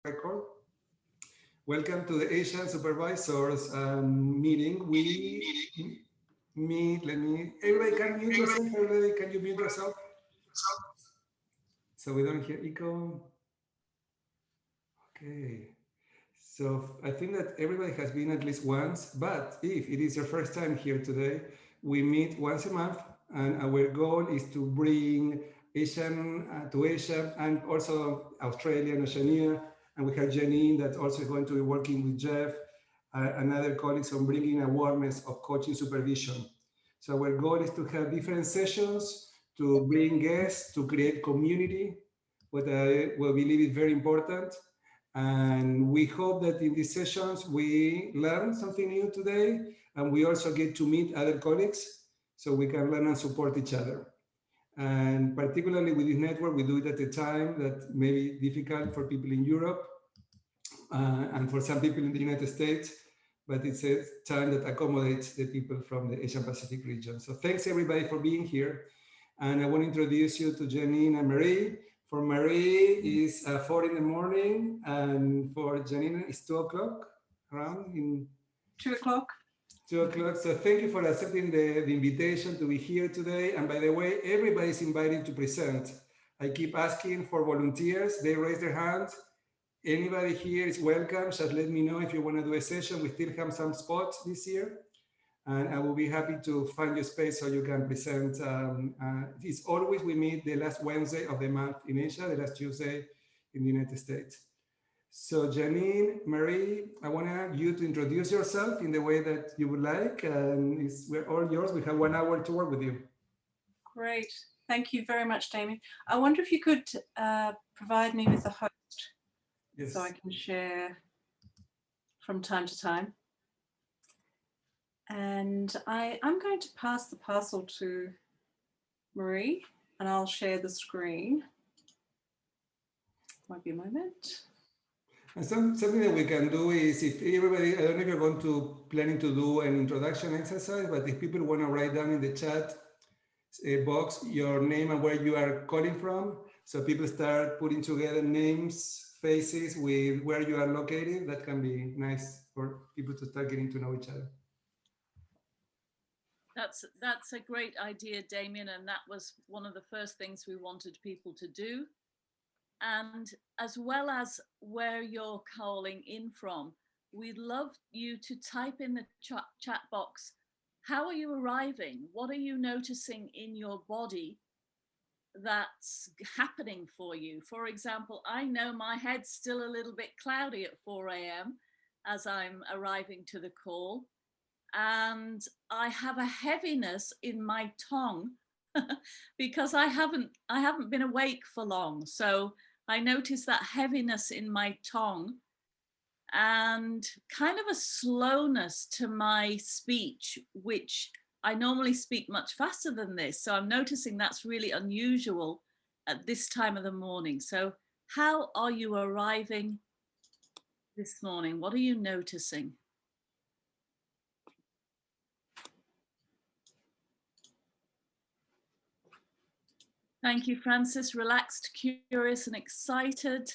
record. Welcome to the Asian Supervisors meeting. We meet, everybody can mute yourself, everybody, can you mute yourself? So we don't hear echo. Okay. So I think that everybody has been at least once, but if it is your first time here today, we meet once a month and our goal is to bring Asian to Asia and also Australia and Oceania. And we have Jeanine that's also going to be working with Jeff and other colleagues on bringing awareness of coaching supervision. So our goal is to have different sessions to bring guests, to create community, what I believe is very important. And we hope that in these sessions, we learn something new today, and we also get to meet other colleagues so we can learn and support each other. And particularly with this network, we do it at a time that may be difficult for people in Europe and for some people in the United States, but it's a time that accommodates the people from the Asian Pacific region. So thanks everybody for being here. And I want to introduce you to Jeanine and Marie. For Marie is 4 in the morning, and for Jeanine it's 2 o'clock, around in 2 o'clock. 2 o'clock. So thank you for accepting the invitation to be here today. And by the way, everybody is invited to present. I keep asking for volunteers. They raise their hands. Anybody here is welcome. Just let me know if you want to do a session. We still have some spots this year. And I will be happy to find your space so you can present. It's always we meet the last Wednesday of the month in Asia, the last Tuesday in the United States. So Jeanine, Marie, I want you to introduce yourself in the way that you would like. And we're all yours. We have 1 hour to work with you. Great. Thank you very much, Damien. I wonder if you could provide me with a host, yes, so I can share from time to time. And I'm going to pass the parcel to Marie, and I'll share the screen. Might be a moment. And something that we can do is, if everybody, I don't know if you're planning to do an introduction exercise, but if people want to write down in the chat box your name and where you are calling from, so people start putting together names, faces with where you are located, that can be nice for people to start getting to know each other. That's a great idea, Damien, and that was one of the first things we wanted people to do. And as well as where you're calling in from, we'd love you to type in the chat box, how are you arriving? What are you noticing in your body that's happening for you? For example, I know my head's still a little bit cloudy at 4 a.m. as I'm arriving to the call. And I have a heaviness in my tongue because I haven't been awake for long. So I notice that heaviness in my tongue and kind of a slowness to my speech, which I normally speak much faster than this. So I'm noticing that's really unusual at this time of the morning. So how are you arriving this morning? What are you noticing? Thank you, Francis. Relaxed, curious, and excited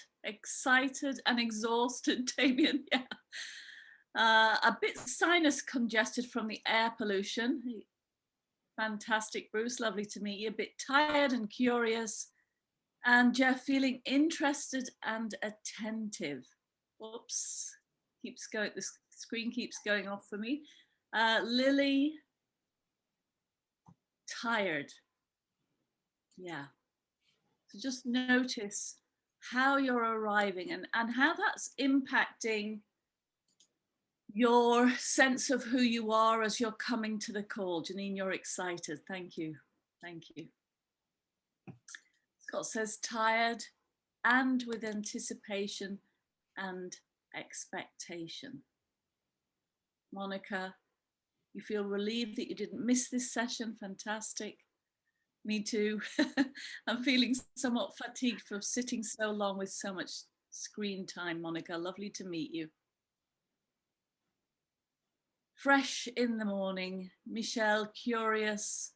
and exhausted, Damien. Yeah. A bit sinus congested from the air pollution. Fantastic, Bruce. Lovely to meet you. A bit tired and curious. And Jeff, feeling interested and attentive. Whoops. Keeps going. The screen keeps going off for me. Lily, tired. Yeah. So just notice how you're arriving and how that's impacting your sense of who you are as you're coming to the call. Jeanine, you're excited. Thank you. Thank you. Scott says tired and with anticipation and expectation. Monica, you feel relieved that you didn't miss this session. Fantastic. Me too. I'm feeling somewhat fatigued from sitting so long with so much screen time, Monica. Lovely to meet you. Fresh in the morning. Michelle, curious,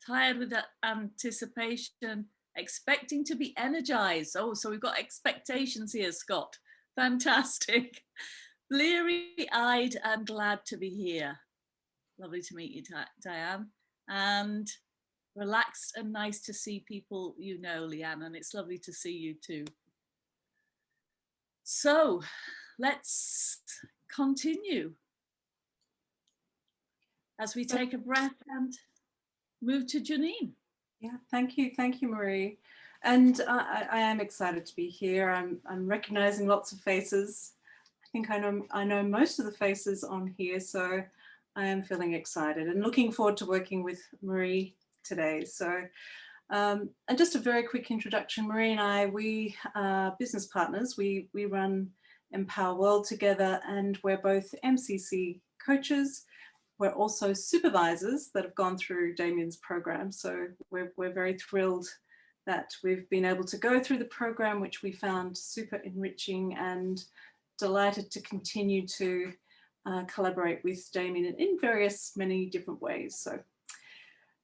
tired with that anticipation, expecting to be energized. Oh, so we've got expectations here, Scott. Fantastic. Bleary-eyed and glad to be here. Lovely to meet you, Diane. And relaxed and nice to see people you know, Leanne, and it's lovely to see you too. So let's continue as we take a breath and move to Jeanine. Yeah, thank you, Marie. And I am excited to be here. I'm recognizing lots of faces. I think I know most of the faces on here, so I am feeling excited and looking forward to working with Marie today. So, and just a very quick introduction. Marie and I, we are business partners. We run Empower World together, and we're both MCC coaches. We're also supervisors that have gone through Damien's program. So we're very thrilled that we've been able to go through the program, which we found super enriching, and delighted to continue to collaborate with Damien in many different ways.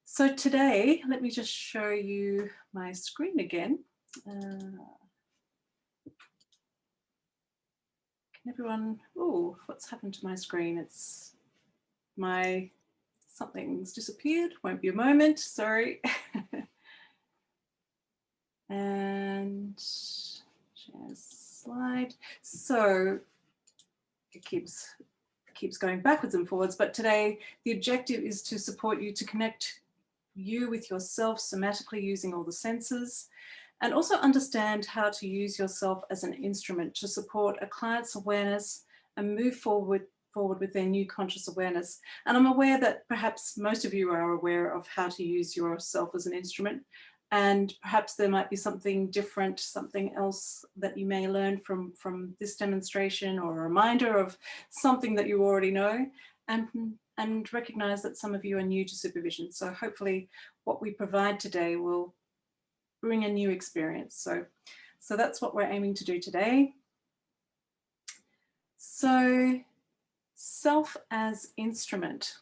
So today, let me just show you my screen again. Can everyone, oh, what's happened to my screen? It's something's disappeared, won't be a moment, sorry. And share slide. So it keeps going backwards and forwards, but today the objective is to support you to connect you with yourself somatically using all the senses, and also understand how to use yourself as an instrument to support a client's awareness and move forward with their new conscious awareness. And I'm aware that perhaps most of you are aware of how to use yourself as an instrument, and perhaps there might be something different, something else that you may learn from this demonstration, or a reminder of something that you already know, and recognize that some of you are new to supervision. So hopefully what we provide today will bring a new experience. So that's what we're aiming to do today. So self as instrument,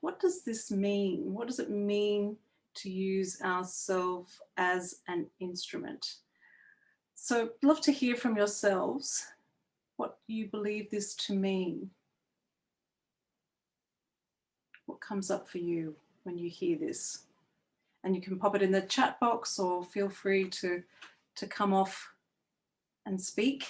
what does this mean? What does it mean to use ourself as an instrument? So I'd love to hear from yourselves what you believe this to mean. What comes up for you when you hear this? And you can pop it in the chat box, or feel free to come off and speak.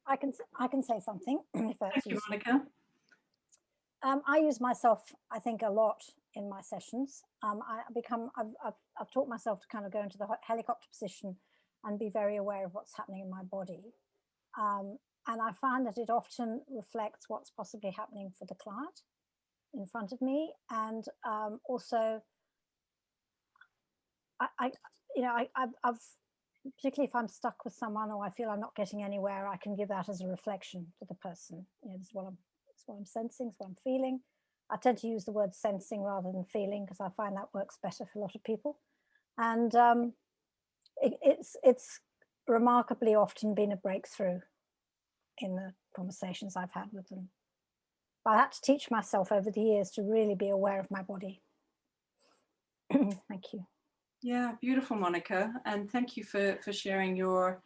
I can say something if that's Thank you, useful. Monica. I use myself, I think, a lot in my sessions. I've taught myself to kind of go into the helicopter position and be very aware of what's happening in my body. And I find that it often reflects what's possibly happening for the client in front of me. And also, I've particularly if I'm stuck with someone, or I feel I'm not getting anywhere, I can give that as a reflection to the person. This is what I'm sensing, it's what I'm feeling. I tend to use the word sensing rather than feeling, because I find that works better for a lot of people. And it's remarkably often been a breakthrough in the conversations I've had with them. But I had to teach myself over the years to really be aware of my body. Thank you. Yeah, beautiful, Monica, and thank you for sharing your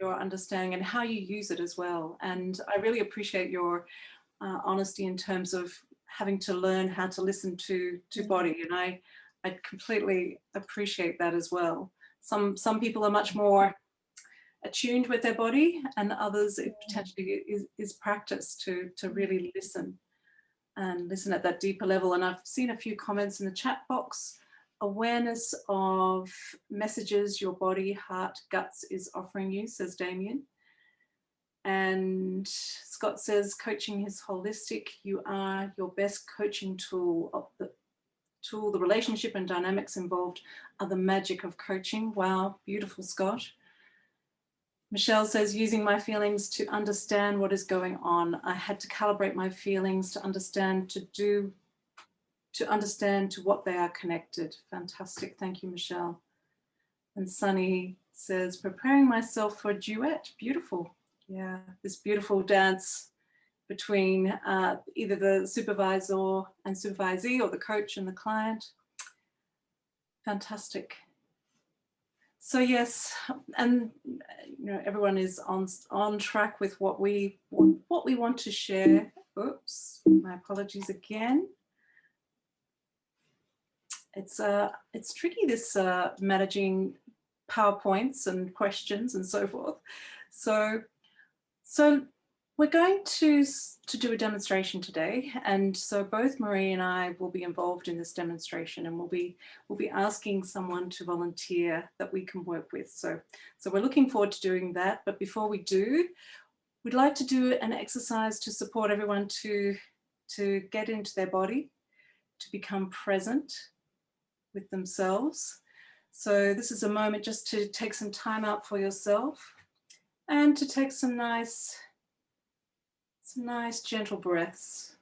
understanding and how you use it as well. And I really appreciate your honesty in terms of having to learn how to listen to body, and I completely appreciate that as well. Some people are much more attuned with their body, and others it potentially is practice to really listen at that deeper level. And I've seen a few comments in the chat box. Awareness of messages your body, heart, guts is offering you, says Damien. And Scott says, coaching is holistic. You are your best coaching tool. The relationship and dynamics involved are the magic of coaching. Wow, beautiful, Scott. Michelle says, using my feelings to understand what is going on. I had to calibrate my feelings to understand to what they are connected. Fantastic. Thank you, Michelle. And Sunny says, preparing myself for a duet. Beautiful. Yeah, this beautiful dance between either the supervisor and supervisee, or the coach and the client. Fantastic. So yes, and everyone is on track with what we want to share. Oops, my apologies again. It's tricky, this managing PowerPoints and questions and so forth. So we're going to do a demonstration today, and so both Marie and I will be involved in this demonstration, and we'll be asking someone to volunteer that we can work with. So we're looking forward to doing that. But before we do, we'd like to do an exercise to support everyone to get into their body, to become present with themselves. So this is a moment just to take some time out for yourself and to take some nice gentle breaths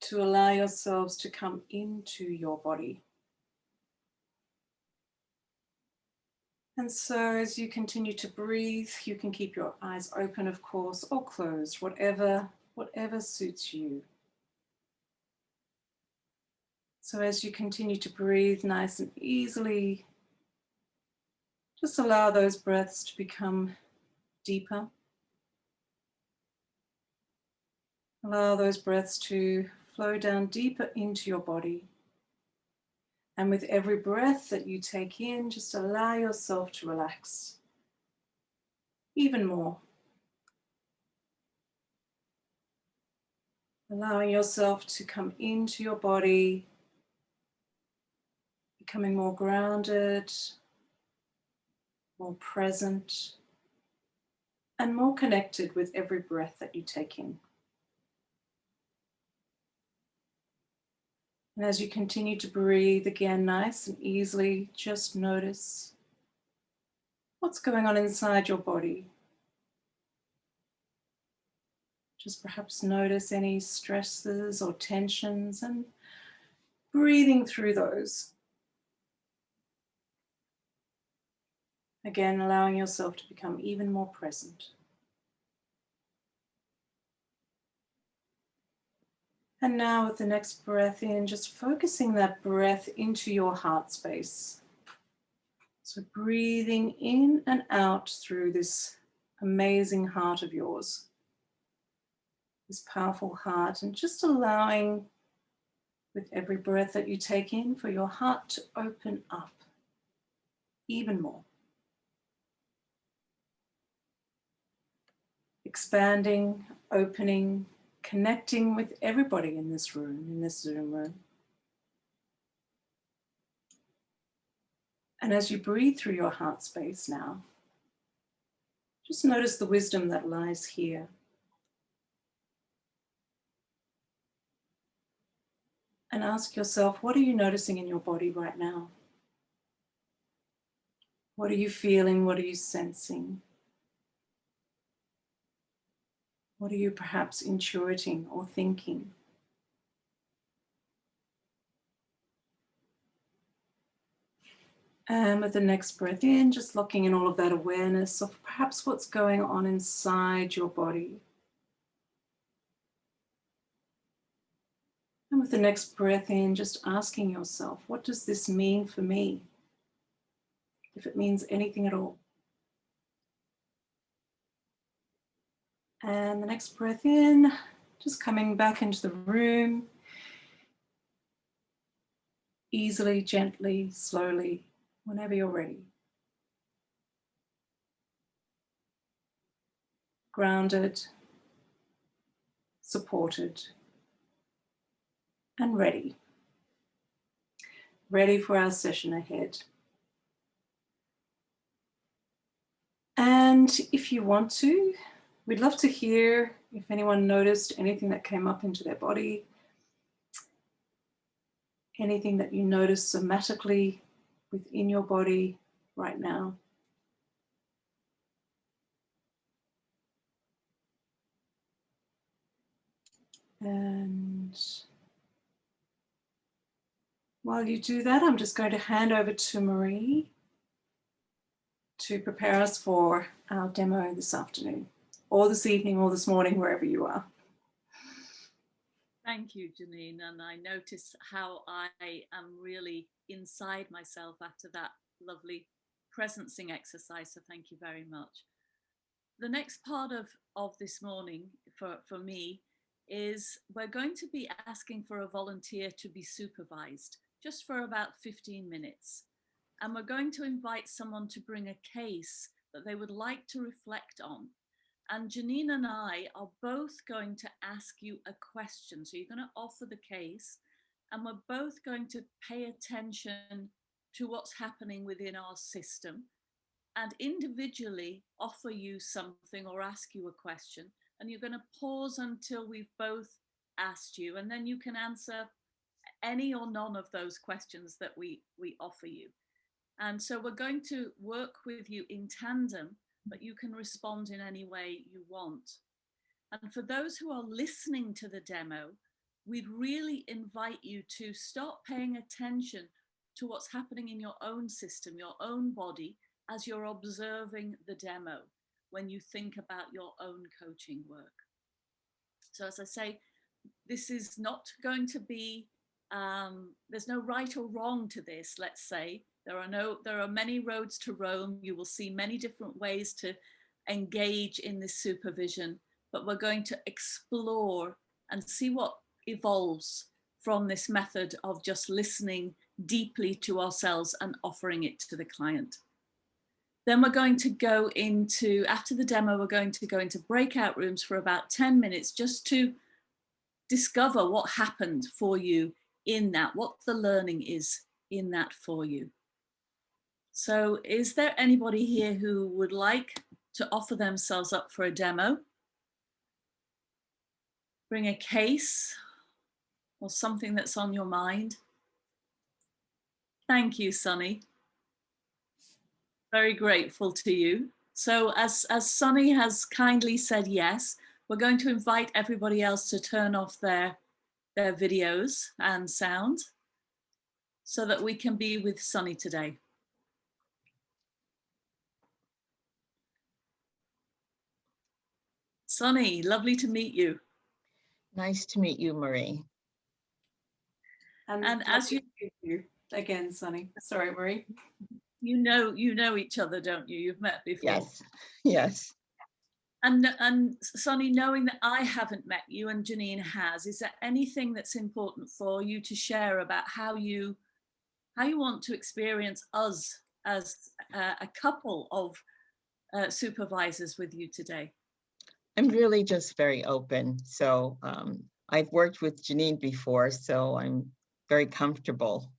to allow yourselves to come into your body. And so as you continue to breathe, you can keep your eyes open, of course, or closed, whatever suits you. So as you continue to breathe nice and easily, just allow those breaths to become deeper. Allow those breaths to flow down deeper into your body. And with every breath that you take in, just allow yourself to relax even more. Allowing yourself to come into your body, becoming more grounded, more present, and more connected with every breath that you take in. And as you continue to breathe again, nice and easily, just notice what's going on inside your body. Just perhaps notice any stresses or tensions and breathing through those. Again, allowing yourself to become even more present. And now with the next breath in, just focusing that breath into your heart space. So breathing in and out through this amazing heart of yours, this powerful heart, and just allowing with every breath that you take in for your heart to open up even more. Expanding, opening, connecting with everybody in this room, in this Zoom room. And as you breathe through your heart space now, just notice the wisdom that lies here. And ask yourself, what are you noticing in your body right now? What are you feeling? What are you sensing? What are you perhaps intuiting or thinking? And with the next breath in, just locking in all of that awareness of perhaps what's going on inside your body. And with the next breath in, just asking yourself, what does this mean for me? If it means anything at all. And the next breath in, just coming back into the room, easily, gently, slowly, whenever you're ready. Grounded, supported, and ready. Ready for our session ahead. And if you want to, we'd love to hear if anyone noticed anything that came up into their body, anything that you notice somatically within your body right now. And while you do that, I'm just going to hand over to Marie to prepare us for our demo this afternoon, or this evening or this morning, wherever you are. Thank you, Jeanine. And I notice how I am really inside myself after that lovely presencing exercise. So thank you very much. The next part of this morning for me is we're going to be asking for a volunteer to be supervised just for about 15 minutes. And we're going to invite someone to bring a case that they would like to reflect on. And Jeanine and I are both going to ask you a question. So you're going to offer the case, and we're both going to pay attention to what's happening within our system and individually offer you something or ask you a question. And you're going to pause until we've both asked you, and then you can answer any or none of those questions that we offer you. And so we're going to work with you in tandem, but you can respond in any way you want. And for those who are listening to the demo, we'd really invite you to start paying attention to what's happening in your own system, your own body, as you're observing the demo when you think about your own coaching work. So as I say, this is not going to be, there's no right or wrong to this, let's say. There are many roads to Rome. You will see many different ways to engage in this supervision, but we're going to explore and see what evolves from this method of just listening deeply to ourselves and offering it to the client. Then we're going to go into, after the demo, we're going to go into breakout rooms for about 10 minutes just to discover what happened for you in that, what the learning is in that for you. So is there anybody here who would like to offer themselves up for a demo? Bring a case or something that's on your mind. Thank you, Sunny. Very grateful to you. So as Sunny has kindly said yes, we're going to invite everybody else to turn off their videos and sound so that we can be with Sunny today. Sunny, lovely to meet you. Nice to meet you, Marie. And as you again, Sunny. Sorry, Marie. You know each other, don't you? You've met before. Yes, yes. And Sunny, knowing that I haven't met you and Jeanine has, is there anything that's important for you to share about how you want to experience us as a couple of supervisors with you today? I'm really just very open. So I've worked with Jeanine before, so I'm very comfortable.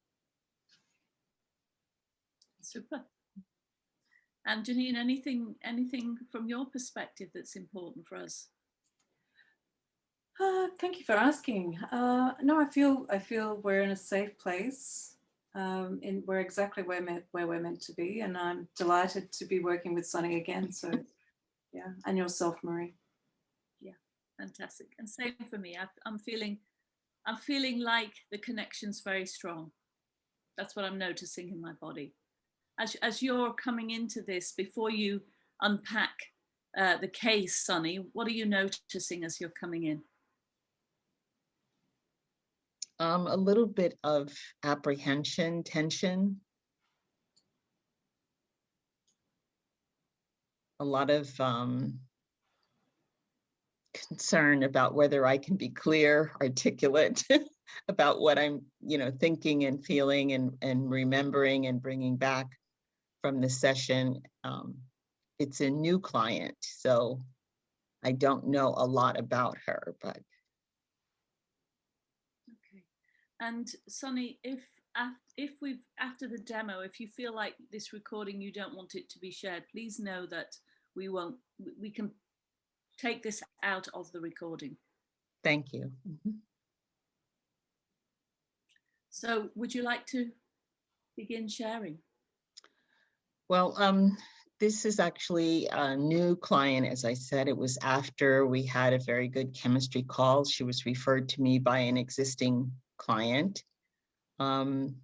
Super. And Jeanine, anything from your perspective that's important for us? Thank you for asking. No, I feel we're in a safe place. We're exactly where we're meant to be, and I'm delighted to be working with Sunny again. So, yeah, and yourself, Marie. Yeah, fantastic. And same for me. I'm feeling like the connection's very strong. That's what I'm noticing in my body. As you're coming into this, before you unpack the case, Sunny, what are you noticing as you're coming in? A little bit of apprehension, tension. A lot of concern about whether I can be clear, articulate about what I'm, thinking and feeling and remembering and bringing back from the session. It's a new client, so I don't know a lot about her, but. Okay. And Sunny, if after the demo, if you feel like this recording, you don't want it to be shared, please know that we can take this out of the recording. Thank you. Mm-hmm. So would you like to begin sharing? Well, this is actually a new client. As I said, it was after we had a very good chemistry call. She was referred to me by an existing client. And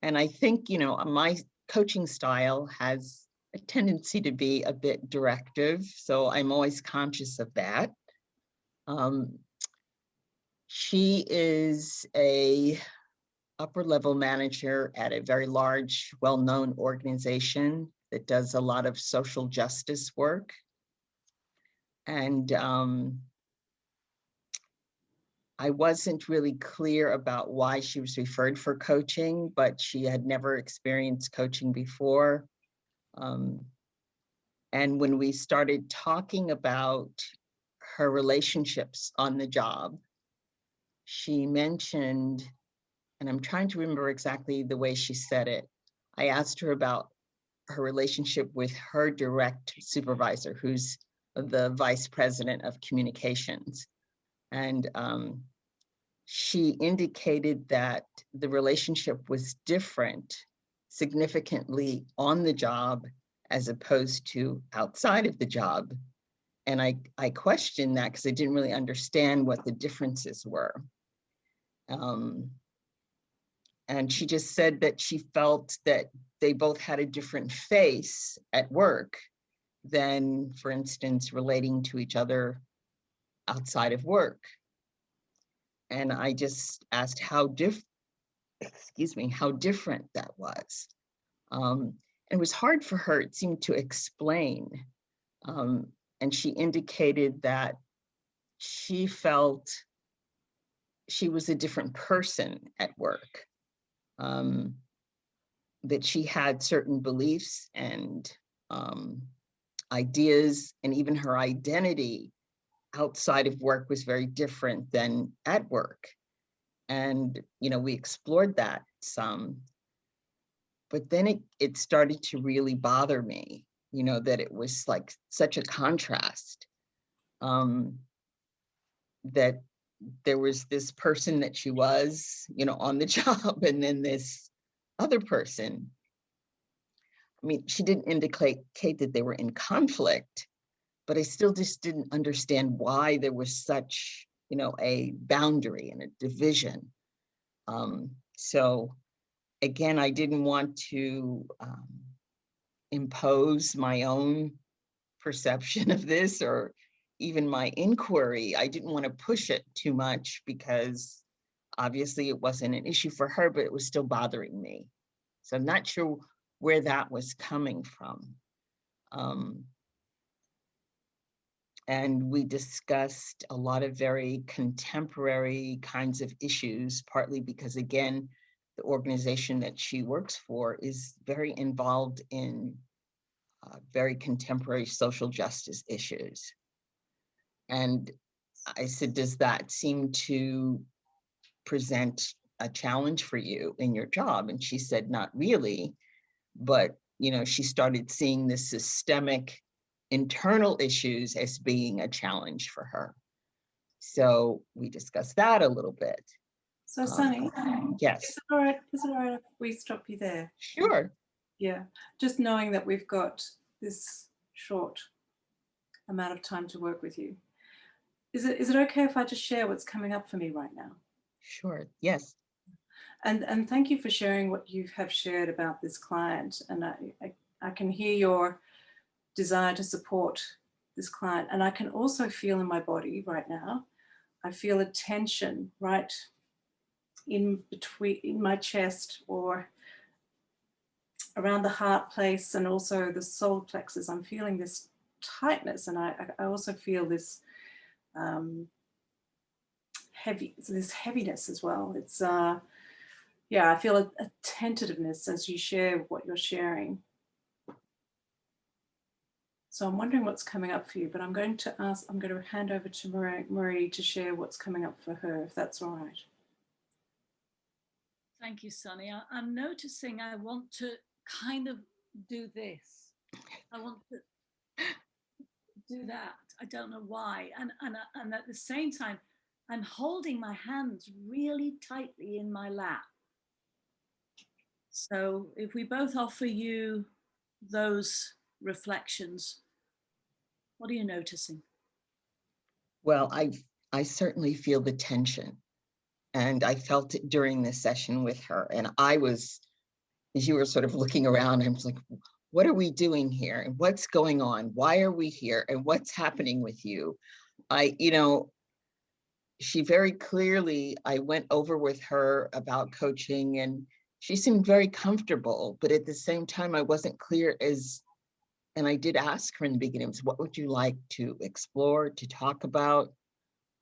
I think, my coaching style has a tendency to be a bit directive, so I'm always conscious of that. She is a upper level manager at a very large, well-known organization that does a lot of social justice work. And I wasn't really clear about why she was referred for coaching, but she had never experienced coaching before. And when we started talking about her relationships on the job, she mentioned, and I'm trying to remember exactly the way she said it. I asked her about her relationship with her direct supervisor, who's the vice president of communications. And she indicated that the relationship was different significantly on the job as opposed to outside of the job. And I questioned that because I didn't really understand what the differences were. And she just said that she felt that they both had a different face at work than, for instance, relating to each other outside of work. And I just asked how different that was. It was hard for her, it seemed, to explain. And she indicated that she felt she was a different person at work, that she had certain beliefs and ideas, and even her identity outside of work was very different than at work. And, we explored that some, but then it started to really bother me, that it was like such a contrast, that there was this person that she was, on the job, and then this other person. I mean, she didn't indicate that they were in conflict, but I still just didn't understand why there was such, a boundary and a division. So again, I didn't want to impose my own perception of this, or even my inquiry. I didn't want to push it too much because obviously it wasn't an issue for her, but it was still bothering me. So I'm not sure where that was coming from. And we discussed a lot of very contemporary kinds of issues, partly because, again, the organization that she works for is very involved in very contemporary social justice issues. And I said, does that seem to present a challenge for you in your job? And she said, not really, but, she started seeing the systemic internal issues as being a challenge for her. So we discussed that a little bit. So Sunny, yes. Is it all right if we stop you there? Sure. Yeah, just knowing that we've got this short amount of time to work with you. Is it okay if I just share what's coming up for me right now? Sure, yes. And thank you for sharing what you have shared about this client. And I can hear your desire to support this client. And I can also feel in my body right now, I feel a tension right in my chest or around the heart place, and also the solar plexus. I'm feeling this tightness, and I also feel this heaviness as well. It's I feel a tentativeness as you share what you're sharing. So I'm wondering what's coming up for you, but I'm going to hand over to Marie to share what's coming up for her, if that's all right. Thank you, Sunny. I'm noticing I want to kind of do this. I want to do that. I don't know why. And at the same time, I'm holding my hands really tightly in my lap. So if we both offer you those reflections, what are you noticing? Well, I certainly feel the tension, and I felt it during this session with her. And I was, as you were sort of looking around, I was like, what are we doing here? And what's going on? Why are we here? And what's happening with you? She very clearly, I went over with her about coaching and she seemed very comfortable, but at the same time, I wasn't clear and I did ask her in the beginning, what would you like to explore, to talk about?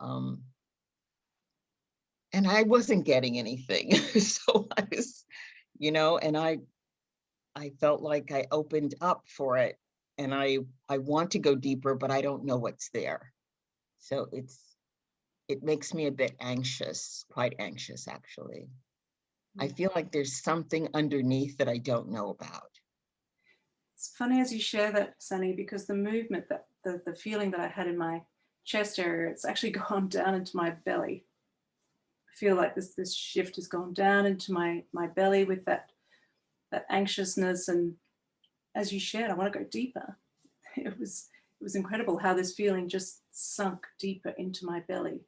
And I wasn't getting anything. So I was, and I felt like I opened up for it and I want to go deeper, but I don't know what's there. So it makes me a bit anxious, quite anxious, actually. I feel like there's something underneath that I don't know about. It's funny as you share that, Sunny, because the movement, that the feeling that I had in my chest area, it's actually gone down into my belly. I feel like this shift has gone down into my belly with that anxiousness. And as you shared, I want to go deeper. It was incredible how this feeling just sunk deeper into my belly.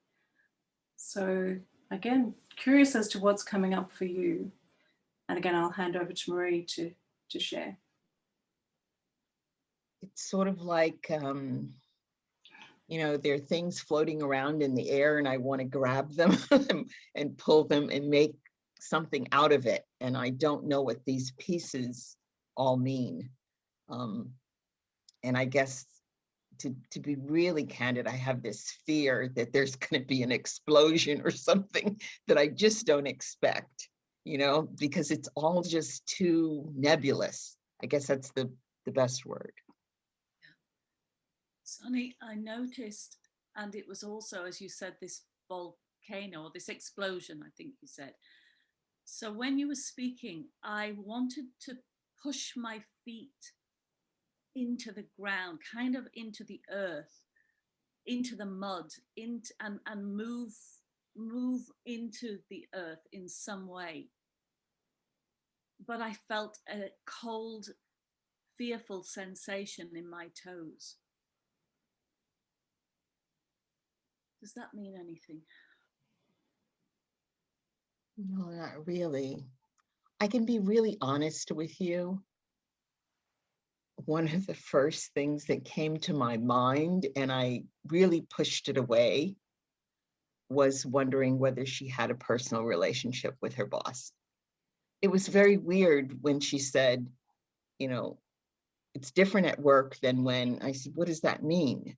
So again, curious as to what's coming up for you. And again, I'll hand over to Marie to share. It's sort of like, there are things floating around in the air and I want to grab them and pull them and make something out of it. And I don't know what these pieces all mean. And I guess to be really candid, I have this fear that there's going to be an explosion or something that I just don't expect, because it's all just too nebulous. I guess that's the best word. Sunny, I noticed, and it was also, as you said, this volcano, or this explosion, I think you said. So when you were speaking, I wanted to push my feet into the ground, kind of into the earth, into the mud, and move into the earth in some way. But I felt a cold, fearful sensation in my toes. Does that mean anything? No, not really. I can be really honest with you. One of the first things that came to my mind, and I really pushed it away, was wondering whether she had a personal relationship with her boss. It was very weird when she said, it's different at work than when. I said, what does that mean?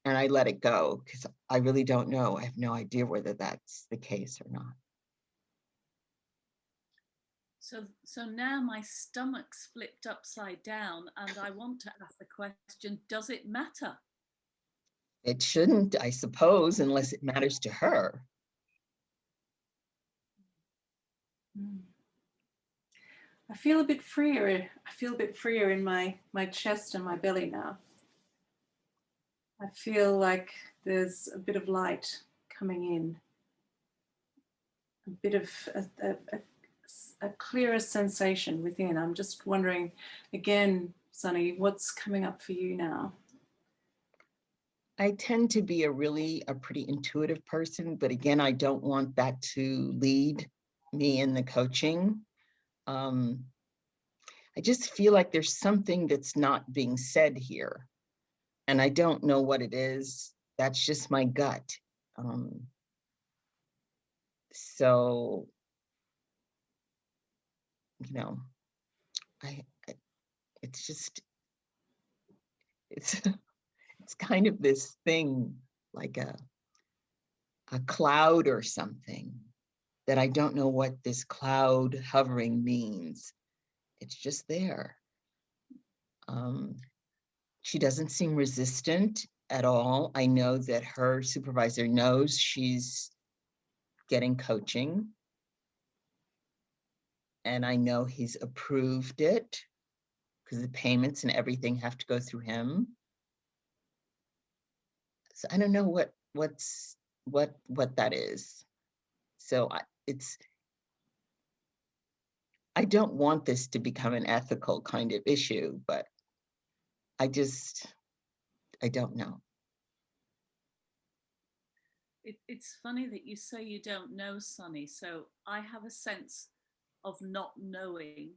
And I let it go because I really don't know. I have no idea whether that's the case or not. So now my stomach's flipped upside down and I want to ask the question, does it matter? It shouldn't, I suppose, unless it matters to her. I feel a bit freer. I feel a bit freer in my chest and my belly now. I feel like there's a bit of light coming in, a bit of a clearer sensation within. I'm just wondering, again, Sunny, what's coming up for you now? I tend to be a pretty intuitive person, but again, I don't want that to lead me in the coaching. I just feel like there's something that's not being said here, and I don't know what it is. That's just my gut. So, it's kind of this thing like a cloud or something that I don't know what this cloud hovering means. It's just there. She doesn't seem resistant at all. I know that her supervisor knows she's getting coaching. And I know he's approved it because the payments and everything have to go through him. So I don't know what that is. So I don't want this to become an ethical kind of issue, but I don't know. It's funny that you say you don't know, Sunny. So I have a sense of not knowing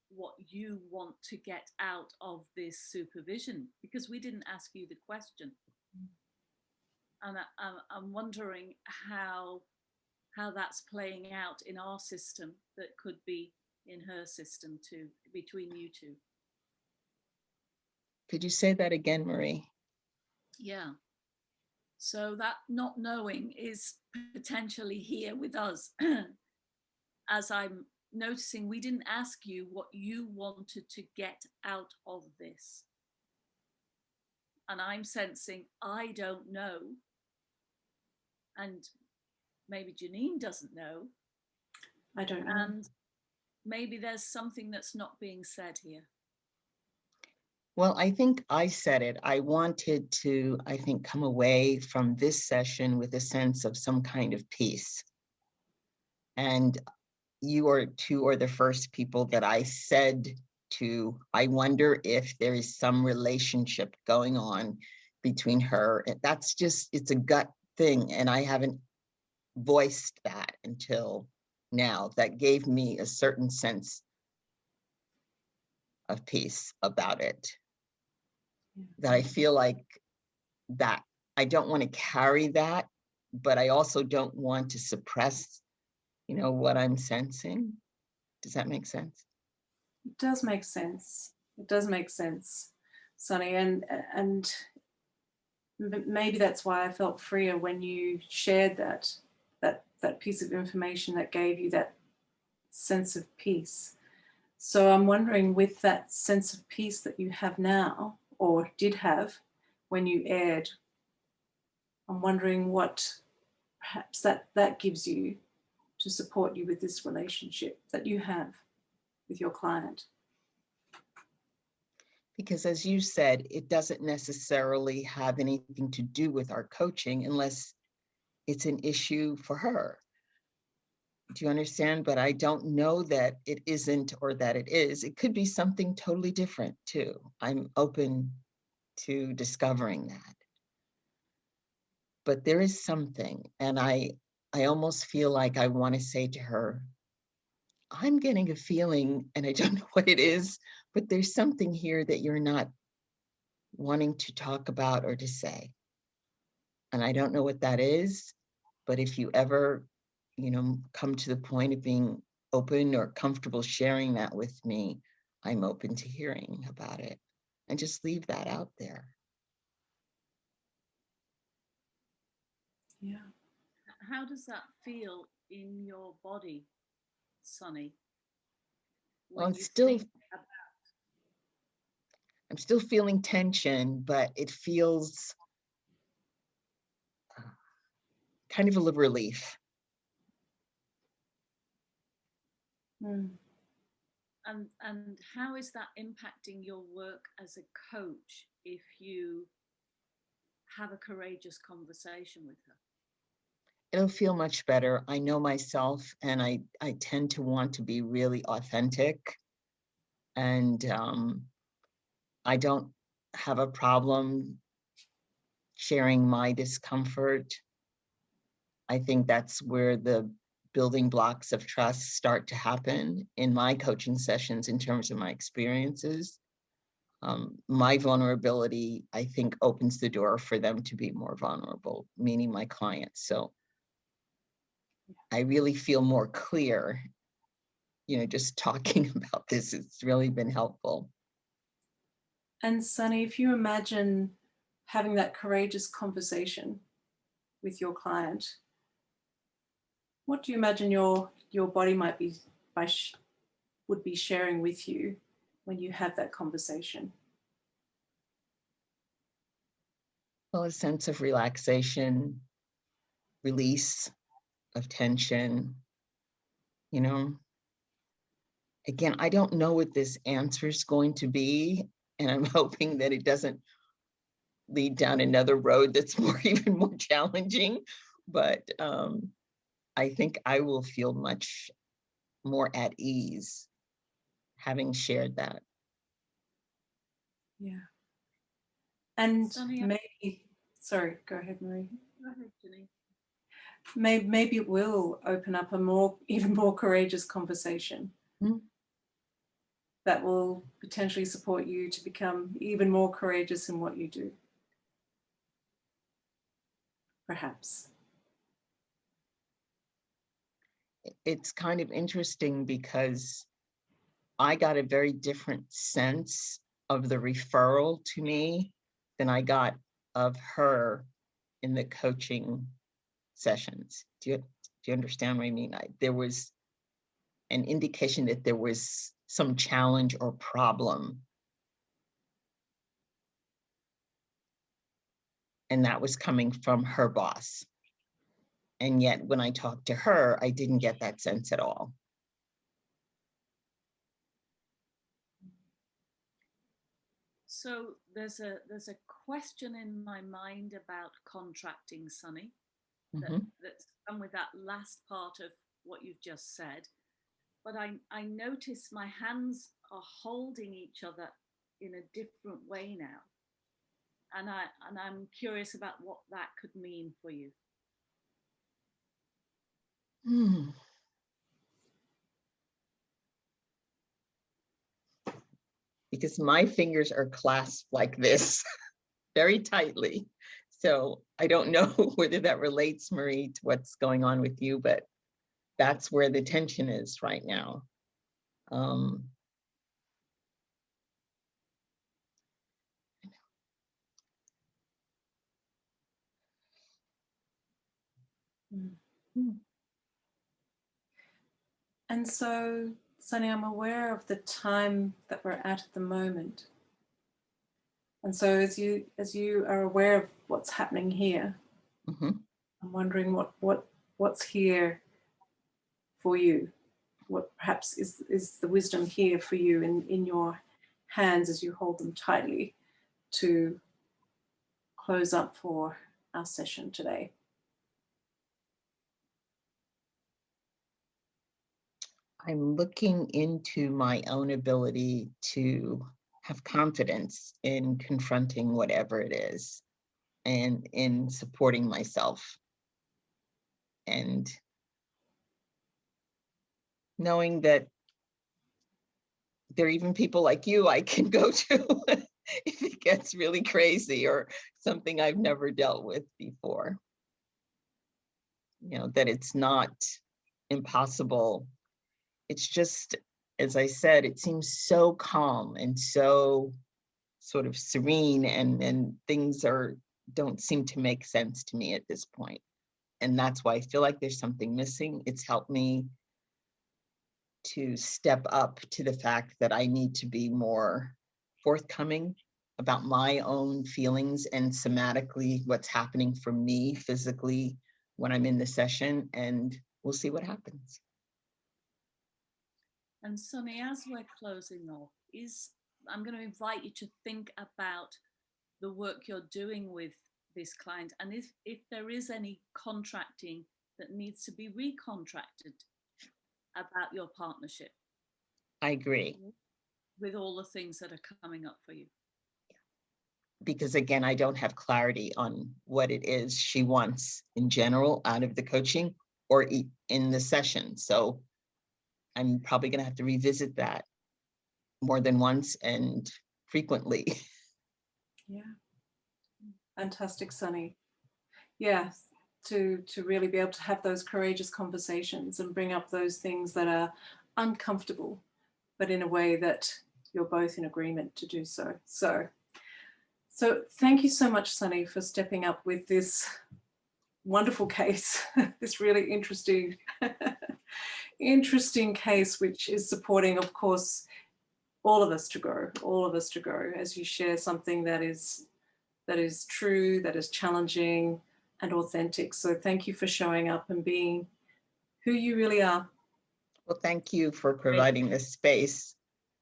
what you want to get out of this supervision, because we didn't ask you the question. And I'm wondering how that's playing out in our system that could be in her system too, between you two. Could you say that again, Marie? Yeah. So that not knowing is potentially here with us. As I'm noticing, we didn't ask you what you wanted to get out of this. And I'm sensing, I don't know. And maybe Jeanine doesn't know. I don't know. And maybe there's something that's not being said here. Well, I think I said it. I wanted to, I think, come away from this session with a sense of some kind of peace. And you or two are the first people that I said to, I wonder if there is some relationship going on between her. That's just, it's a gut thing. And I haven't voiced that until now. That gave me a certain sense of peace about it. That I feel like that I don't want to carry that, but I also don't want to suppress, what I'm sensing. Does that make sense? It does make sense. It does make sense, Sunny, and maybe that's why I felt freer when you shared that piece of information that gave you that sense of peace. So I'm wondering, with that sense of peace that you have now, or did have when you aired, I'm wondering what perhaps that gives you to support you with this relationship that you have with your client. Because as you said, it doesn't necessarily have anything to do with our coaching unless it's an issue for her. Do you understand? But I don't know that it isn't or that it is. It could be something totally different too. I'm open to discovering that. But there is something, and I almost feel like I want to say to her, I'm getting a feeling, and I don't know what it is, but there's something here that you're not wanting to talk about or to say. And I don't know what that is, but if you ever, come to the point of being open or comfortable sharing that with me, I'm open to hearing about it. And just leave that out there. Yeah. How does that feel in your body, Sunny? Well, When you think about I'm still feeling tension, but it feels kind of a relief. Mm. and how is that impacting your work as a coach if you have a courageous conversation with her? It'll feel much better. I know myself, and I tend to want to be really authentic. And I don't have a problem sharing my discomfort. I think that's where the building blocks of trust start to happen in my coaching sessions in terms of my experiences. My vulnerability, I think, opens the door for them to be more vulnerable, meaning my clients. So I really feel more clear, just talking about this. It's really been helpful. And Sunny, if you imagine having that courageous conversation with your client, what do you imagine your body might be would be sharing with you when you have that conversation? Well, a sense of relaxation, release of tension, Again, I don't know what this answer is going to be, and I'm hoping that it doesn't lead down another road that's even more challenging. But I think I will feel much more at ease having shared that. Yeah. And Sunny, maybe, sorry, go ahead, Marie. Go ahead, Jeanine. maybe it will open up even more courageous conversation that will potentially support you to become even more courageous in what you do. Perhaps. It's kind of interesting because I got a very different sense of the referral to me than I got of her in the coaching sessions. Do you understand what I mean? There was an indication that there was some challenge or problem. And that was coming from her boss. And yet when I talked to her, I didn't get that sense at all. So there's a question in my mind about contracting, Sunny, that's come with that last part of what you've just said. But I notice my hands are holding each other in a different way now. And I'm curious about what that could mean for you. Because my fingers are clasped like this, very tightly. So I don't know whether that relates, Marie, to what's going on with you, but that's where the tension is right now. And so, Sunny, I'm aware of the time that we're at the moment. And so as you are aware of what's happening here, I'm wondering what's here for you. What perhaps is the wisdom here for you in your hands as you hold them tightly to close up for our session today. I'm looking into my own ability to have confidence in confronting whatever it is and in supporting myself. And knowing that there are even people like you I can go to if it gets really crazy or something I've never dealt with before. You know, that it's not impossible. It's just, as I said, it seems so calm and so sort of serene, and things don't seem to make sense to me at this point. And that's why I feel like there's something missing. It's helped me to step up to the fact that I need to be more forthcoming about my own feelings and somatically what's happening for me physically when I'm in the session, and we'll see what happens. And Sunny, as we're closing off, I'm going to invite you to think about the work you're doing with this client, and if there is any contracting that needs to be recontracted about your partnership. I agree. With all the things that are coming up for you. Because again, I don't have clarity on what it is she wants in general out of the coaching or in the session. So I'm probably going to have to revisit that more than once and frequently. Yeah. Fantastic, Sunny. Yeah, to really be able to have those courageous conversations and bring up those things that are uncomfortable, but in a way that you're both in agreement to do so. So thank you so much, Sunny, for stepping up with this wonderful case, this really interesting case, which is supporting, of course, all of us to grow, as you share something that is true, that is challenging and authentic. So thank you for showing up and being who you really are. Well, thank you for providing this space,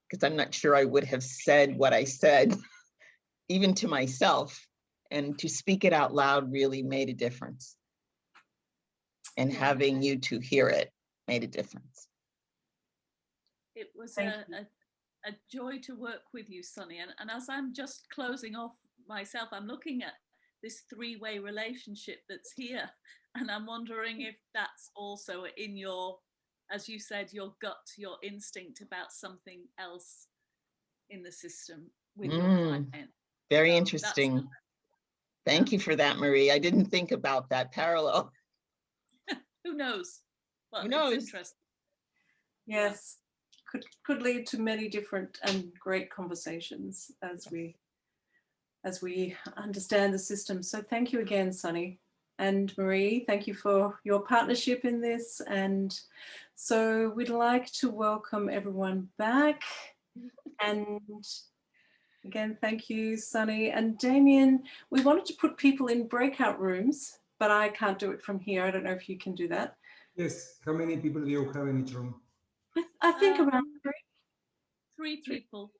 because I'm not sure I would have said what I said, even to myself, and to speak it out loud really made a difference. And having you two hear it made a difference. It was a joy to work with you, Sunny. And as I'm just closing off myself, I'm looking at this three-way relationship that's here. And I'm wondering if that's also in your, as you said, your gut, your instinct about something else in the system with your client. Very So interesting. Thank you for that, Marie. I didn't think about that parallel. Who knows? Well, Who knows? it's interesting. Yes, could lead to many different and great conversations as we understand the system. So thank you again, Sunny. And Marie, thank you for your partnership in this. And so we'd like to welcome everyone back. And again, thank you, Sunny. And Damien, we wanted to put people in breakout rooms, but I can't do it from here. I don't know if you can do that. Yes. How many people do you have in each room? I think around three people,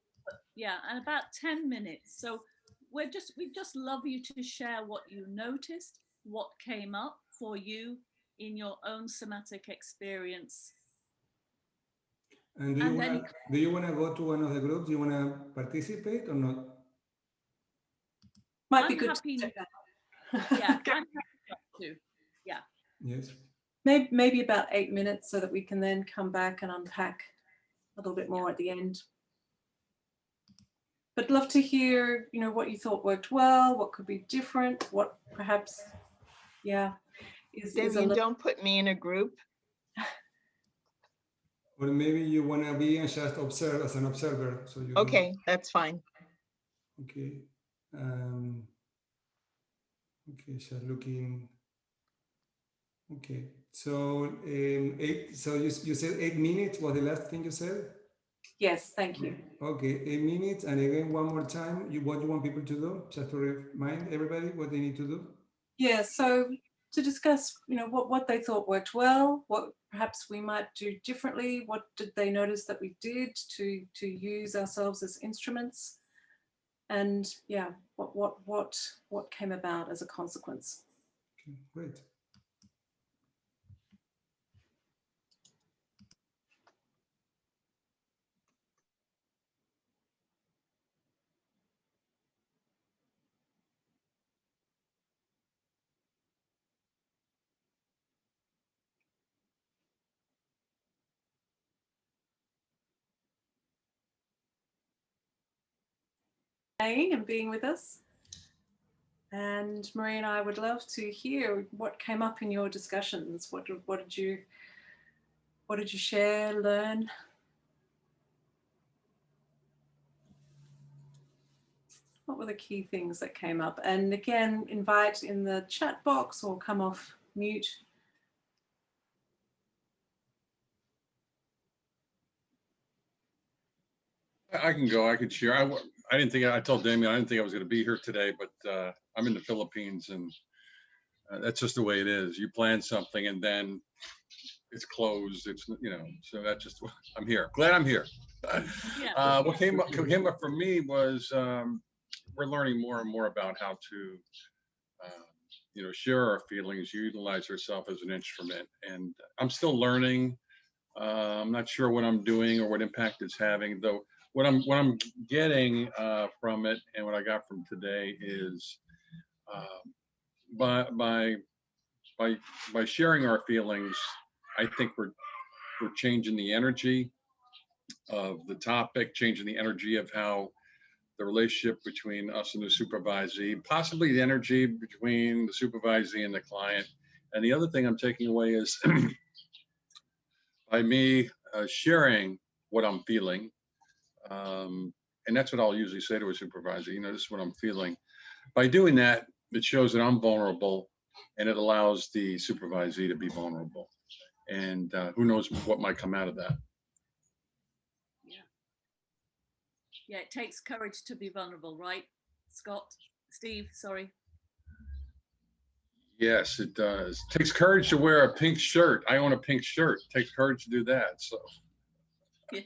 yeah, and about 10 minutes. So we just love you to share what you noticed, what came up for you in your own somatic experience. And do you want to go to one of the groups? Do you want to participate or not? Might be I'm good happy, to yeah, I'm happy to. Yeah. Yes. maybe about 8 minutes so that we can then come back and unpack a little bit more at the end. But love to hear, you know, what you thought worked well, what could be different, what perhaps, yeah, is Damien, don't put me in a group. Or maybe you want to be and just observe as an observer. So you Okay, that's fine. Okay. Okay, just looking. Okay. So so you said 8 minutes was the last thing you said? Yes, thank you. Okay, 8 minutes. And again, one more time, what you want people to do? Just to remind everybody what they need to do? Yeah, so to discuss, you know, what they thought worked well, what perhaps we might do differently, what did they notice that we did to use ourselves as instruments, and yeah, what came about as a consequence. Okay, great. And being with us. And Marie and I would love to hear what came up in your discussions. What did you share, learn? What were the key things that came up? And again, invite in the chat box or come off mute. I can go. I could share. I didn't think I told Damien I didn't think I was going to be here today, but I'm in the Philippines, and that's just the way it is. You plan something, and then it's closed. It's so that's just I'm here. Glad I'm here. Yeah. What came up for me was we're learning more and more about how to share our feelings, utilize ourselves as an instrument, and I'm still learning. I'm not sure what I'm doing or what impact it's having, though. What I'm getting from it, and what I got from today is by sharing our feelings, I think we're changing the energy of the topic, changing the energy of how the relationship between us and the supervisee, possibly the energy between the supervisee and the client. And the other thing I'm taking away is by me sharing what I'm feeling. And that's what I'll usually say to a supervisor, this is what I'm feeling. By doing that, it shows that I'm vulnerable, and it allows the supervisee to be vulnerable. And who knows what might come out of that. Yeah, it takes courage to be vulnerable, right, Steve, sorry. Yes, it does. It takes courage to wear a pink shirt. I own a pink shirt. It takes courage to do that. So. Yeah.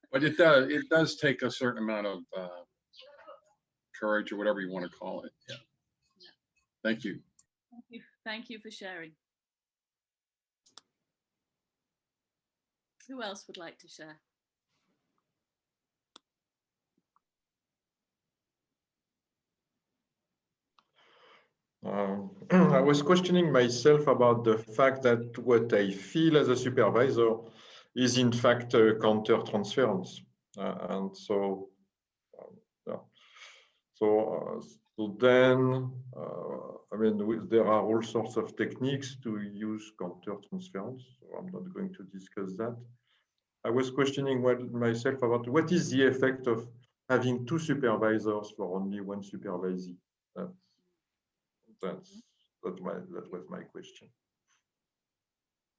But it does take a certain amount of courage, or whatever you want to call it. Yeah. Thank you. Thank you for sharing. Who else would like to share? I was questioning myself about the fact that what I feel as a supervisor is in fact counter-transference. And so, yeah. So then, I mean, there are all sorts of techniques to use counter-transference. So I'm not going to discuss that. I was questioning myself about what is the effect of having two supervisors for only one supervisee. That was my question.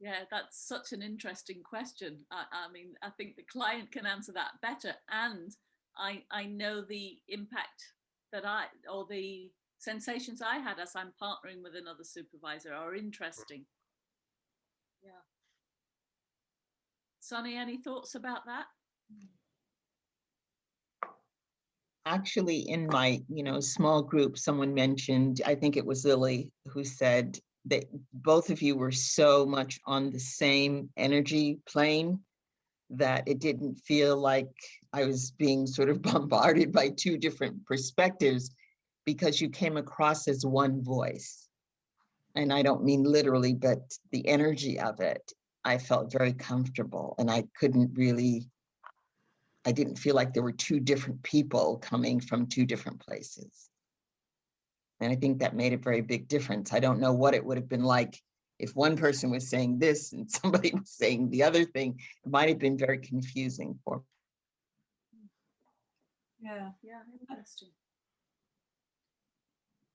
Yeah, that's such an interesting question. I mean, I think the client can answer that better. And I know the impact that or the sensations I had as I'm partnering with another supervisor are interesting. Yeah. Sonny, any thoughts about that? Actually, in my, small group, someone mentioned, I think it was Lily, who said that both of you were so much on the same energy plane that it didn't feel like I was being sort of bombarded by two different perspectives, because you came across as one voice. And I don't mean literally, but the energy of it, I felt very comfortable, and I didn't feel like there were two different people coming from two different places. And I think that made a very big difference. I don't know what it would have been like if one person was saying this and somebody was saying the other thing. It might have been very confusing for me. Yeah. Yeah, interesting.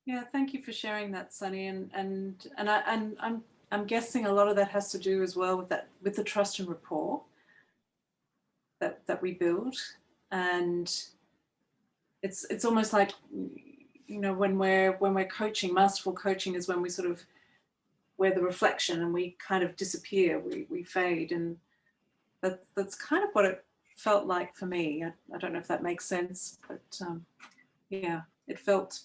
Yeah, thank you for sharing that, Sunny. And I'm guessing a lot of that has to do as well with the trust and rapport that we build. And it's almost like, when we're coaching, masterful coaching is when we're the reflection and we kind of disappear, we fade, and that's kind of what it felt like for me. I don't know if that makes sense, but yeah, it felt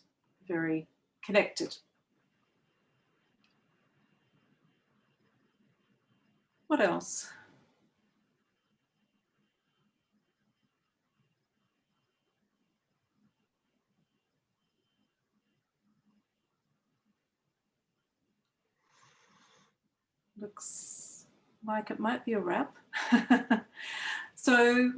very connected. What else? Looks like it might be a wrap. So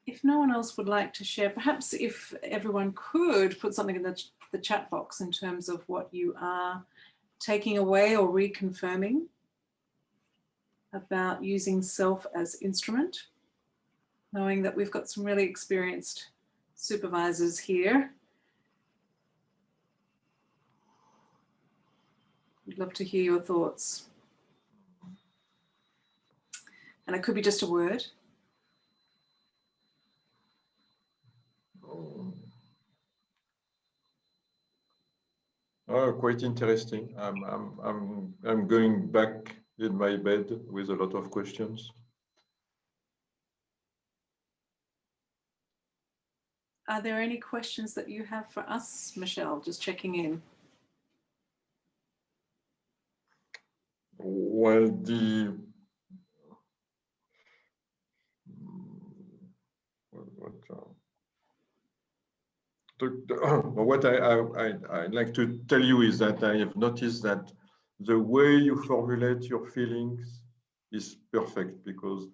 if no one else would like to share, perhaps if everyone could put something in the chat box in terms of what you are taking away or reconfirming about using self as instrument, knowing that we've got some really experienced supervisors here. We'd love to hear your thoughts. And it could be just a word. Oh, quite interesting. I'm going back in my bed with a lot of questions. Are there any questions that you have for us, Michelle? Just checking in. Well, what I'd like to tell you is that I have noticed that the way you formulate your feelings is perfect, because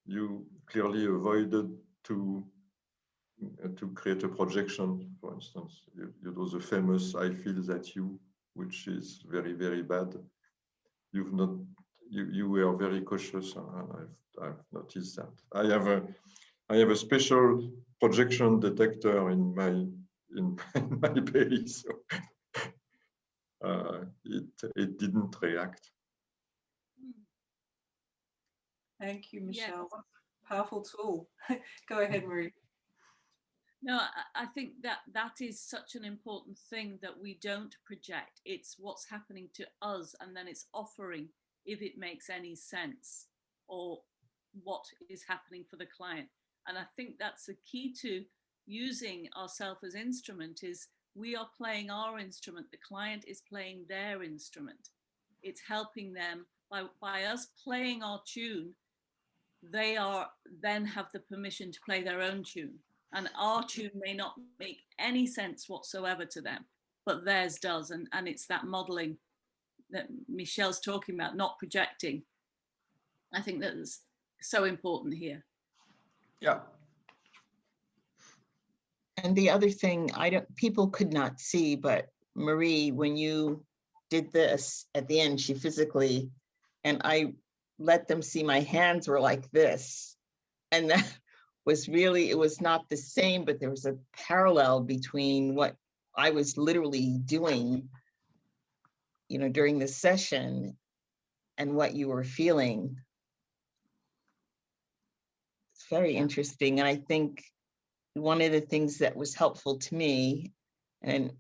you clearly avoided to create a projection. For instance, you know, the famous "I feel that you," which is very, very bad. You were very cautious, and I've noticed that. I have a special projection detector in my belly, so it didn't react. Thank you, Michelle. Yes. Powerful tool. Go ahead, Marie. No, I think that is such an important thing, that we don't project. It's what's happening to us, and then it's offering if it makes any sense, or what is happening for the client. And I think that's the key to using ourselves as instrument, is we are playing our instrument, the client is playing their instrument. It's helping them by us playing our tune. They are then have the permission to play their own tune, and our tune may not make any sense whatsoever to them, but theirs does. And it's that modeling that Michelle's talking about, not projecting. I think that's so important here. Yeah. And the other thing, people could not see, but Marie, when you did this at the end, she physically, and I let them see my hands were like this. And that was really, it was not the same, but there was a parallel between what I was literally doing, during the session and what you were feeling. It's very interesting. And I think one of the things that was helpful to me, and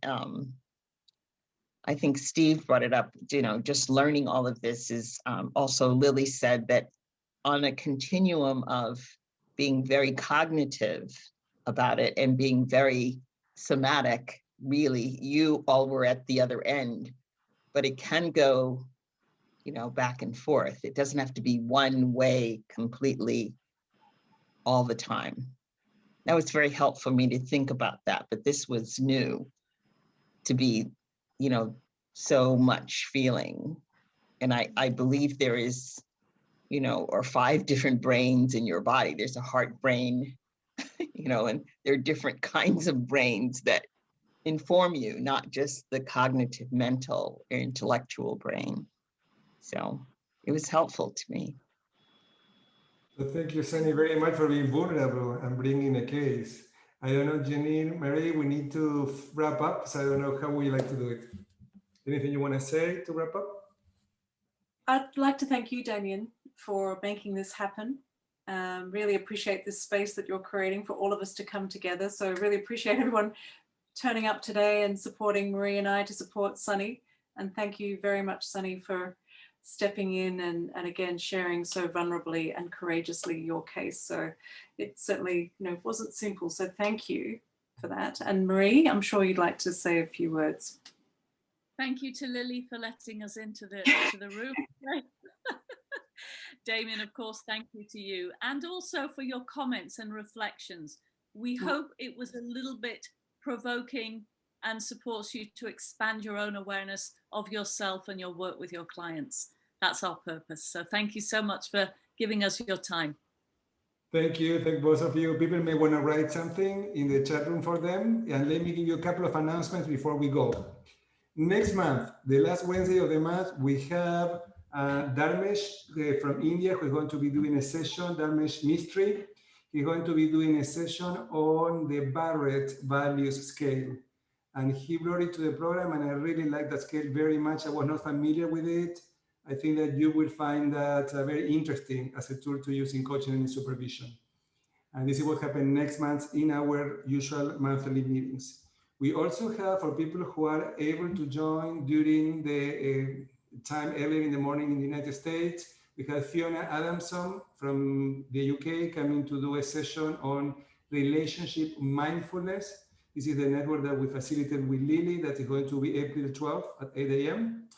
I think Steve brought it up, just learning all of this is also Lily said that on a continuum of being very cognitive about it and being very somatic, really, you all were at the other end, but it can go, back and forth. It doesn't have to be one way completely all the time. That was very helpful for me to think about that, but this was new to be, so much feeling. And I believe there is, or 5 different brains in your body. There's a heart brain, and there are different kinds of brains that inform you, not just the cognitive, mental, or intellectual brain. So it was helpful to me. So thank you, Sunny, very much for being vulnerable and bringing a case. I don't know, Jeanine, Mary, we need to wrap up, so I don't know how we like to do it. Anything you want to say to wrap up? I'd like to thank you, Damien, for making this happen. Really appreciate this space that you're creating for all of us to come together. So really appreciate everyone turning up today and supporting Marie and I to support Sunny. And thank you very much, Sunny, for stepping in and again, sharing so vulnerably and courageously your case. So it certainly wasn't simple. So thank you for that. And Marie, I'm sure you'd like to say a few words. Thank you to Lily for letting us into the room. Damien, of course, thank you to you. And also for your comments and reflections. We hope it was a little bit provoking and supports you to expand your own awareness of yourself and your work with your clients. That's our purpose. So thank you so much for giving us your time. Thank you. Thank both of you. People may want to write something in the chat room for them. And let me give you a couple of announcements before we go. Next month, the last Wednesday of the month, we have Dharmesh from India, who's going to be doing a session, Dharmesh Mistry. He's going to be doing a session on the Barrett values scale. And he brought it to the program, and I really like that scale very much. I was not familiar with it. I think that you will find that very interesting as a tool to use in coaching and in supervision. And this is what happened next month in our usual monthly meetings. We also have, for people who are able to join during the time earlier in the morning in the United States, we have Fiona Adamson from the UK coming to do a session on relationship mindfulness. This is the network that we facilitate with Lily, that is going to be April 12th at 8 a.m.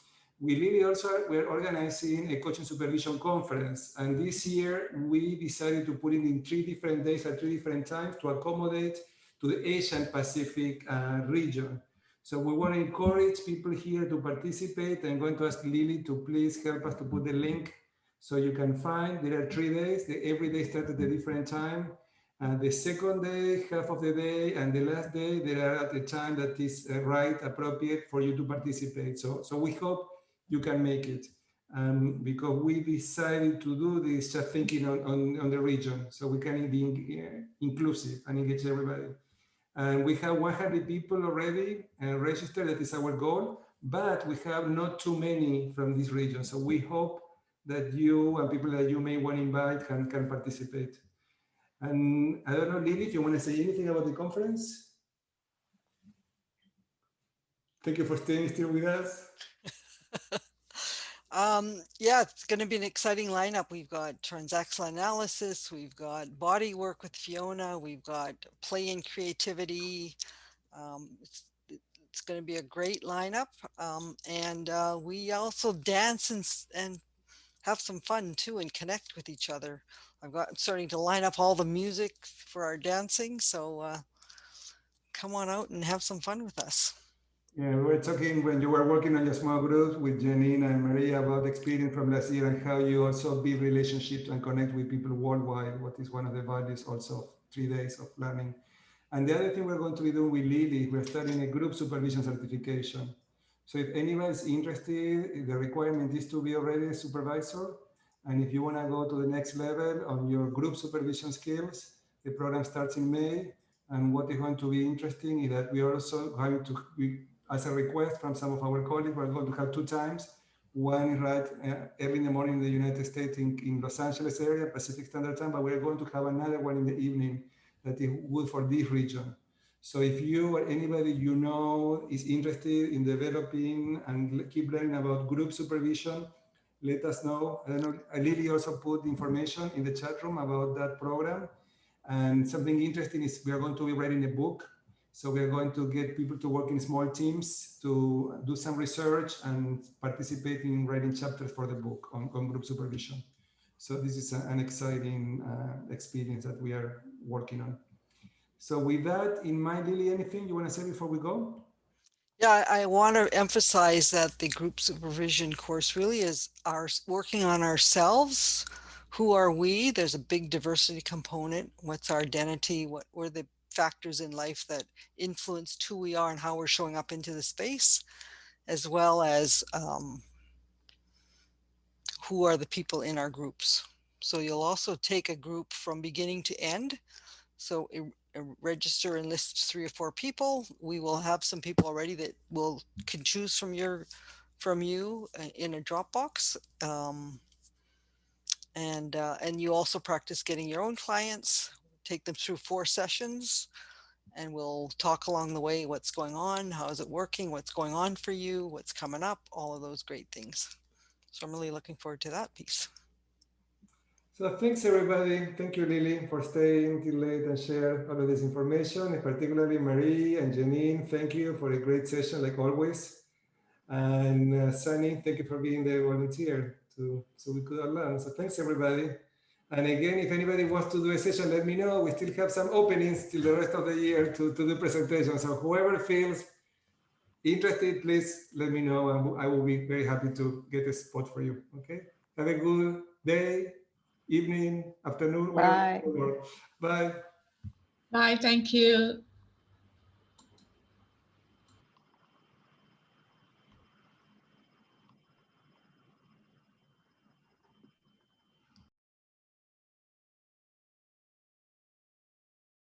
With Lily also, we're organizing a coaching supervision conference. And this year, we decided to put it in 3 different days at 3 different times to accommodate to the Asian Pacific region. So we want to encourage people here to participate. I'm going to ask Lily to please help us to put the link so you can find. There are 3 days. Every day starts at a different time. The second day, half of the day, and the last day, they are at a time that is right, appropriate for you to participate. So we hope you can make it. Because we decided to do this just thinking on the region, so we can be inclusive and engage everybody. And we have 100 people already registered. That is our goal, but we have not too many from this region. So we hope that you and people that you may want to invite can participate. And I don't know, Lily, if you want to say anything about the conference. Thank you for staying still with us. Yeah, it's going to be an exciting lineup. We've got transactional analysis, we've got body work with Fiona, we've got play and creativity. It's going to be a great lineup. And we also dance and have some fun too and connect with each other. I'm starting to line up all the music for our dancing. So come on out and have some fun with us. Yeah, we were talking when you were working on your small groups with Jeanine and Maria about the experience from last year and how you also build relationships and connect with people worldwide, what is one of the values also of 3 days of learning. And the other thing we're going to be doing with Lily, we're starting a group supervision certification. So if anybody's interested, the requirement is to be already a supervisor. And if you want to go to the next level on your group supervision skills, the program starts in May. And what is going to be interesting is that we are also going to, as a request from some of our colleagues, we're going to have 2 times. One is right early in the morning in the United States in Los Angeles area, Pacific Standard Time, but we're going to have another one in the evening that is good for this region. So if you or anybody you know is interested in developing and keep learning about group supervision, let us know. I don't know, Lily also put information in the chat room about that program. And something interesting is we are going to be writing a book. So we are going to get people to work in small teams to do some research and participate in writing chapters for the book on group supervision. So this is an exciting experience that we are working on. So with that in mind, Lily, anything you want to say before we go? Yeah, I want to emphasize that the group supervision course really is our working on ourselves. Who are we? There's a big diversity component. What's our identity? What were the factors in life that influenced who we are and how we're showing up into the space, as well as who are the people in our groups. So you'll also take a group from beginning to end. So register and list 3 or 4 people. We will have some people already that can choose from you in a Dropbox. And you also practice getting your own clients, take them through 4 sessions, and we'll talk along the way what's going on, how is it working, what's going on for you, what's coming up, all of those great things. So I'm really looking forward to that piece. So thanks everybody. Thank you, Lily, for staying till late and share all of this information, and particularly Marie and Jeanine. Thank you for a great session, like always. And Sunny, thank you for being the volunteer so we could all learn. So thanks everybody. And again, if anybody wants to do a session, let me know. We still have some openings till the rest of the year to do presentations. So whoever feels interested, please let me know, and I will be very happy to get a spot for you. Okay. Have a good day, evening, afternoon, whatever. Bye. Bye. Bye. Thank you.